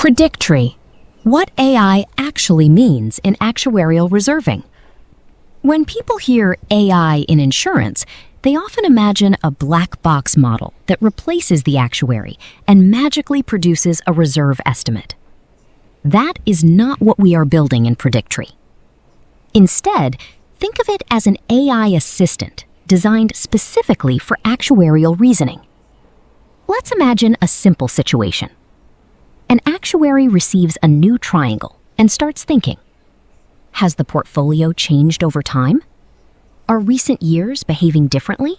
PredicTri. What AI actually means in actuarial reserving. When people hear AI in insurance, they often imagine a black box model that replaces the actuary and magically produces a reserve estimate. That is not what we are building in PredicTri. Instead, think of it as an AI assistant designed specifically for actuarial reasoning. Let's imagine a simple situation. An actuary receives a new triangle and starts thinking, has the portfolio changed over time? Are recent years behaving differently?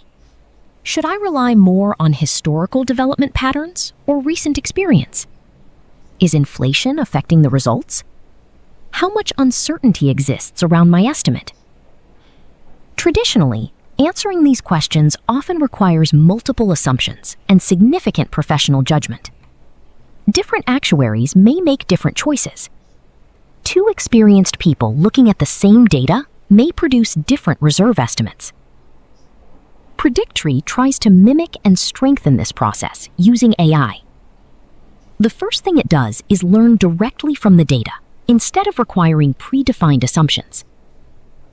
Should I rely more on historical development patterns or recent experience? Is inflation affecting the results? How much uncertainty exists around my estimate? Traditionally, answering these questions often requires multiple assumptions and significant professional judgment. Different actuaries may make different choices. Two experienced people looking at the same data may produce different reserve estimates. PredicTri tries to mimic and strengthen this process using AI. The first thing it does is learn directly from the data, instead of requiring predefined assumptions.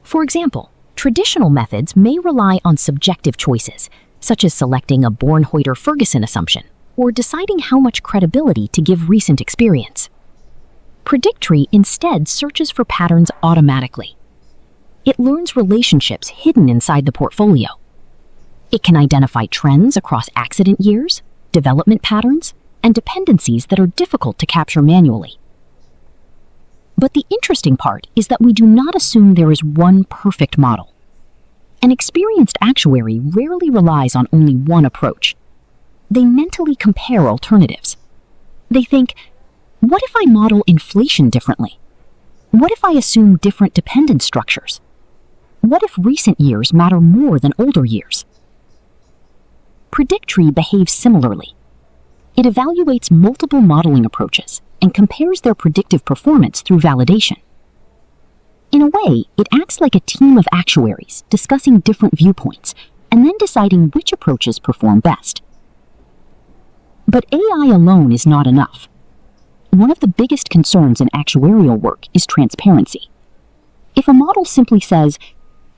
For example, traditional methods may rely on subjective choices, such as selecting a Bornhueter-Ferguson assumption, or deciding how much credibility to give recent experience. PredicTri instead searches for patterns automatically. It learns relationships hidden inside the portfolio. It can identify trends across accident years, development patterns, and dependencies that are difficult to capture manually. But the interesting part is that we do not assume there is one perfect model. An experienced actuary rarely relies on only one approach. They mentally compare alternatives. They think, what if I model inflation differently? What if I assume different dependence structures? What if recent years matter more than older years? PredicTri behaves similarly. It evaluates multiple modeling approaches and compares their predictive performance through validation. In a way, it acts like a team of actuaries discussing different viewpoints and then deciding which approaches perform best. But AI alone is not enough. One of the biggest concerns in actuarial work is transparency. If a model simply says,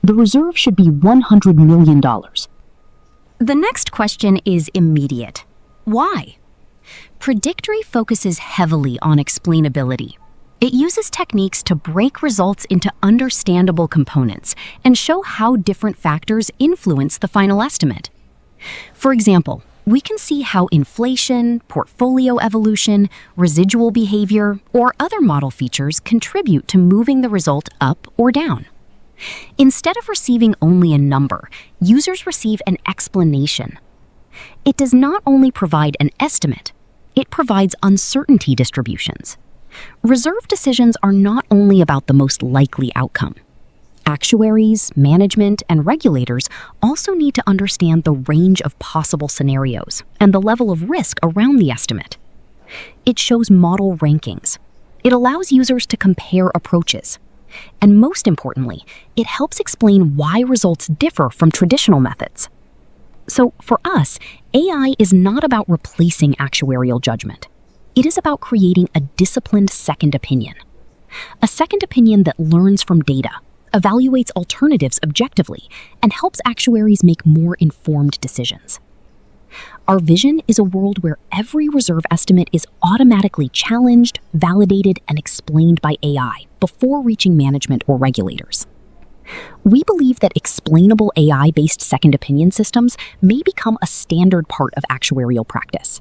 the reserve should be $100 million, the next question is immediate. Why? PredicTri focuses heavily on explainability. It uses techniques to break results into understandable components and show how different factors influence the final estimate. For example, we can see how inflation, portfolio evolution, residual behavior, or other model features contribute to moving the result up or down. Instead of receiving only a number, users receive an explanation. It does not only provide an estimate, it provides uncertainty distributions. Reserve decisions are not only about the most likely outcome. Actuaries, management, and regulators also need to understand the range of possible scenarios and the level of risk around the estimate. It shows model rankings. It allows users to compare approaches. And most importantly, it helps explain why results differ from traditional methods. So for us, AI is not about replacing actuarial judgment. It is about creating a disciplined second opinion. A second opinion that learns from data, evaluates alternatives objectively, and helps actuaries make more informed decisions. Our vision is a world where every reserve estimate is automatically challenged, validated, and explained by AI before reaching management or regulators. We believe that explainable AI-based second opinion systems may become a standard part of actuarial practice.